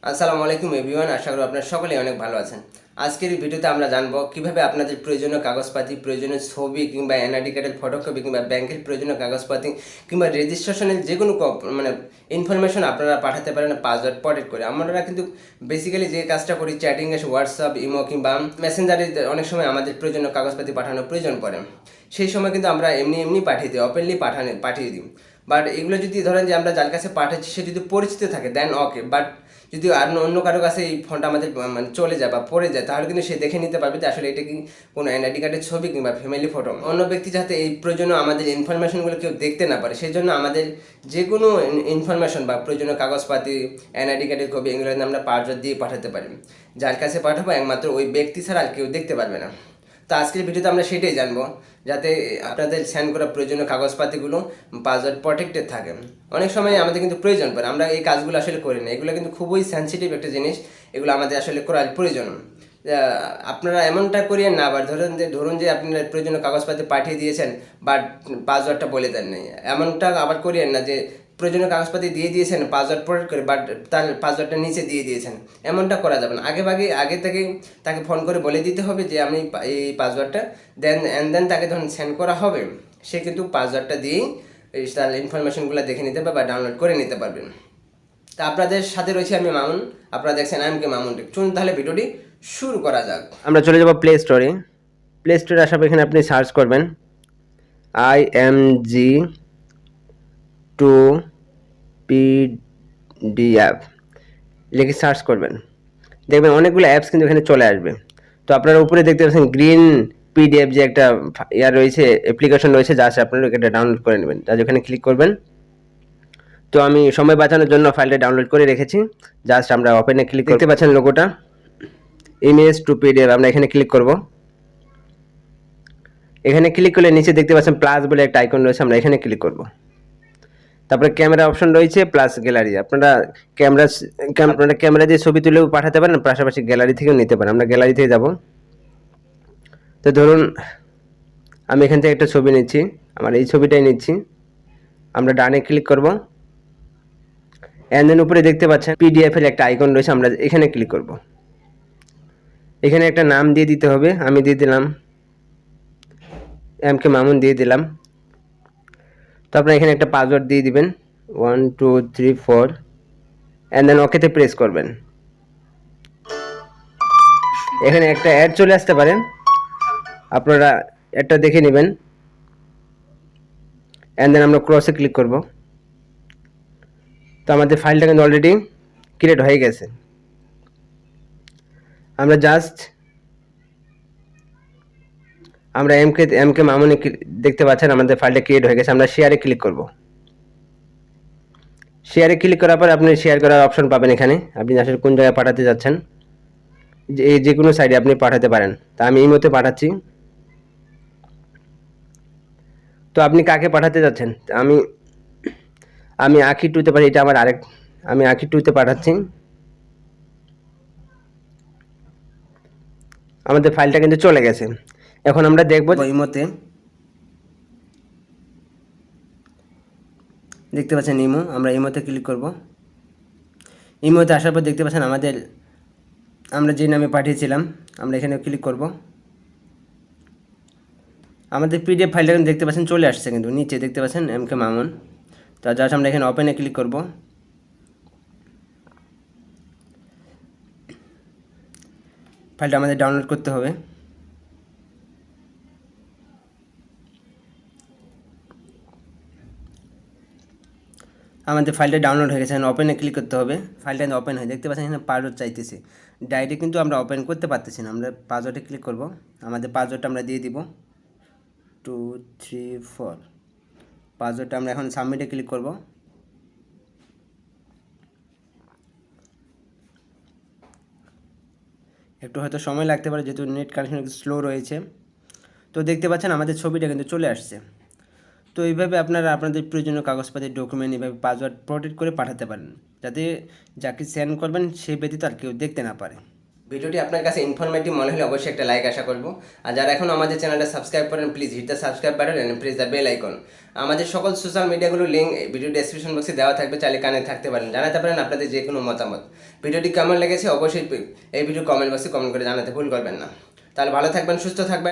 আসসালামু আলাইকুম এভরিওয়ান, আশা করি আপনারা সকলেই অনেক ভালো আছেন। আজকের এই ভিডিওতে আমরা জানবো কিভাবে আপনাদের প্রয়োজনীয় কাগজপাতি, প্রয়োজনীয় ছবি কিংবা এনআইডি কার্ডের ফটোকপি কিংবা ব্যাংকের প্রয়োজনীয় কাগজপাতি কিংবা রেজিস্ট্রেশনের যে কোনো মানে ইনফরমেশন আপনারা পাঠাতে পারেন পাসওয়ার্ড প্রটেক্ট করে। আমরা কিন্তু বেসিক্যালি যে কাজটা করি, চ্যাটিংয়ে হোয়াটসঅ্যাপ, ইমো কিংবা মেসেঞ্জারে অনেক সময় আমাদের প্রয়োজনীয় কাগজপাতি পাঠানোর প্রয়োজন পড়ে। সেই সময় কিন্তু আমরা এমনি পাঠিয়ে দিই, ওপেনলি পাঠিয়ে দিই। বাট এগুলো যদি ধরেন যে আমরা যার কাছে পাঠাচ্ছি সে যদি পরিচিত থাকে দেন ওকে, বাট যদি আর অন্য কারো কাছে এই ফোনটা আমাদের মানে চলে যায় বা পড়ে যায়, তাহলে কিন্তু সে দেখে নিতে পারবে যে আসলে এটা কি কোনো এনআইডি কার্ডের ছবি কিংবা ফ্যামিলি ফটো। অন্য ব্যক্তি যাতে এই প্রয়োজনীয় আমাদের ইনফরমেশনগুলো কেউ দেখতে না পারে, সেই জন্য আমাদের যে কোনো ইনফরমেশন বা প্রয়োজনীয় কাগজপাতি, এনআইডি কার্ডের কপি, এগুলো আমরা পাসওয়ার্ড দিয়ে পাঠাতে পারি। যার কাছে পাঠাবো একমাত্র ওই ব্যক্তি ছাড়া আর কেউ দেখতে পারবে না। তো আজকের ভিডিওতে আমরা সেটাই জানবো, যাতে আপনাদের সেন্ড করা প্রয়োজনীয় কাগজপাতিগুলো পাসওয়ার্ড প্রটেক্টেড থাকে। অনেক সময় আমাদের কিন্তু প্রয়োজন পড়ে, আমরা এই কাজগুলো আসলে করি না। এগুলো কিন্তু খুবই সেন্সিটিভ একটা জিনিস, এগুলো আমাদের আসলে করার প্রয়োজন। আপনারা এমনটা করিয়েন না, আবার ধরুন যে আপনারা প্রয়োজনীয় কাগজপাতি পাঠিয়ে দিয়েছেন বাট পাসওয়ার্ডটা বলে দেন নাই, এমনটা আবার করিয়েন না যে প্রয়োজনীয় কাগজপাতি দিয়ে দিয়েছেন পাসওয়ার্ড প্রটেক্ট করে বাট তার পাসওয়ার্ডটা নিচে দিয়ে দিয়েছেন। এমনটা করা যাবে না। আগে থেকে তাকে ফোন করে বলে দিতে হবে যে আমি এই পাসওয়ার্ডটা দেন তাকে যখন সেন্ড করা হবে সে কিন্তু পাসওয়ার্ডটা দিয়েই তার ইনফরমেশনগুলো দেখে নিতে পারবে বা ডাউনলোড করে নিতে পারবেন। তা আপনাদের সাথে রয়েছে আমি মামুন, আপনারা দেখছেন MAMUN TECH। চলুন তাহলে ভিডিওটি শুরু করা যাক। আমরা চলে যাব প্লে স্টোরে। প্লে স্টোরে আসার পর এখানে আপনি সার্চ করবেন IMG2PDF লিখে সার্চ করবেন, দেখবেন অনেকগুলো অ্যাপস কিন্তু এখানে চলে আসবে। তো আপনারা উপরে দেখতে পাচ্ছেন গ্রিন পিডিএফ যে একটা রয়েছে, অ্যাপ্লিকেশন রয়েছে, যা আছে আপনারা এটা ডাউনলোড করে নেবেন। যা এখানে ক্লিক করবেন। তো আমি সময় বাঁচানোর জন্য ফাইলটা ডাউনলোড করে রেখেছি। জাস্ট আমরা ওপেনে ক্লিক দেখতে পাচ্ছেন লোগোটা ইমেজ টু পিডিএফ, আমরা এখানে ক্লিক করব। এখানে ক্লিক করলে নিচে দেখতে পাচ্ছেন প্লাস বলে একটা আইকন রয়েছে, আমরা এখানে ক্লিক করব। তারপরে ক্যামেরা অপশন রয়েছে প্লাস গ্যালারি, আপনারা ক্যামেরা দিয়ে ছবি তুলেও পাঠাতে পারেন, পাশাপাশি গ্যালারি থেকেও নিতে পারেন। আমরা গ্যালারি থেকে যাব। তো ধরুন আমি এখান থেকে একটা ছবি নিচ্ছি, আমার এই ছবিটাই নিচ্ছি। আমরা ডানে ক্লিক করব, অ্যান্ড দেন উপরে দেখতে পাচ্ছেন পিডিএফ এর একটা আইকন রয়েছে, আমরা এখানে ক্লিক করব। এখানে একটা নাম দিয়ে দিতে হবে, আমি দিয়ে দিলাম MAMUN দিয়ে দিলাম। তো আপনারা এখানে একটা পাসওয়ার্ড দিয়ে দিবেন 1 2 3 4, অ্যান্ড দেন ওকেতে প্রেস করবেন। এখানে একটা অ্যাড চলে আসতে পারে, আপনারা অ্যাডটা দেখে নেবেন। অ্যান্ড দেন আমরা ক্রসে ক্লিক করব। তো আমাদের ফাইলটা কিন্তু অলরেডি ক্রিয়েট হয়ে গেছে। আমরা জাস্ট MAMUN দেখতে পাচ্ছেন আমাদের ফাইলটা ক্রিয়েট হয়ে গেছে। আমরা শেয়ারে ক্লিক করব। শেয়ারে ক্লিক করার পর আপনি শেয়ার করার অপশন পাবেন। এখানে আপনি আসলে কোন জায়গায় পাঠাতে যাচ্ছেন, যে কোনো সাইডে আপনি পাঠাতে পারেন। তা আমি এই মুহূর্তে পাঠাচ্ছি। তো আপনি কাকে পাঠাতে যাচ্ছেন? আমি আঁকি টুতে পারি, এটা আমার আমি আঁকি টুতে পাঠাচ্ছি। আমাদের ফাইলটা কিন্তু চলে গেছে। এখন আমরা দেখব ইমোতে, দেখতে পাচ্ছেন ইমো, আমরা ইমোতে ক্লিক করব। ইমোতে আসার পর দেখতে পাচ্ছেন আমরা যে নামে পাঠিয়েছিলাম, আমরা এখানে ক্লিক করব। আমাদের পিডিএফ ফাইলটা কিন্তু দেখতে পাচ্ছেন চলে আসছে, কিন্তু নিচে দেখতে পাচ্ছেন MAMUN। তো জাস্ট আমরা এখানে ওপেনে ক্লিক করব। ফাইলটা আমাদের ডাউনলোড করতে হবে। আমাদের ফাইলটা ডাউনলোড হয়ে গেছে, ওপেনে ক্লিক করতে হবে। ফাইলটা ওপেন হয়, দেখতে পাচ্ছেন এখানে পাসওয়ার্ড চাইতেছে। ডাইরেক্ট কিন্তু আমরা ওপেন করতে পারতেছি না, আমরা পাসওয়ার্ডে ক্লিক করব। আমাদের পাসওয়ার্ডটা আমরা দিয়ে দিব 2 3 4। পাসওয়ার্ডটা আমরা এখন সাবমিটে ক্লিক করব। একটু হয়তো সময় লাগতে পারে যেহেতু নেট কানেকশন একটু স্লো রয়েছে। তো দেখতে পাচ্ছেন আমাদের ছবিটা কিন্তু চলে আসছে। তো এইভাবে আপনারা আপনাদের প্রয়োজনীয় কাগজপাতির ডকুমেন্ট এইভাবে পাসওয়ার্ড প্রটেক্ট করে পাঠাতে পারেন, যাতে যাকে সেন্ড করবেন সে ব্যতীত আর কেউ দেখতে না পারে। ভিডিওটি আপনার কাছে ইনফরমেটিভ মনে হলে অবশ্যই একটা লাইক আশা করব। আর যারা এখন আমাদের চ্যানেলটা সাবস্ক্রাইব করেন, please hit the subscribe button and press the bell icon. আমাদের সকল সোশ্যাল মিডিয়াগুলোর লিঙ্ক ভিডিও ডেসক্রিপশন বক্সে দেওয়া থাকবে, চাইলে কানেক্ট থাকতে পারেন, জানাতে পারেন আপনাদের যে কোনো মতামত। ভিডিওটি কেমন লেগেছে অবশ্যই এই ভিডিও কমেন্ট বক্সে কমেন্ট করে জানাতে ভুল করবেন না। তাহলে ভালো থাকবেন, সুস্থ থাকবেন।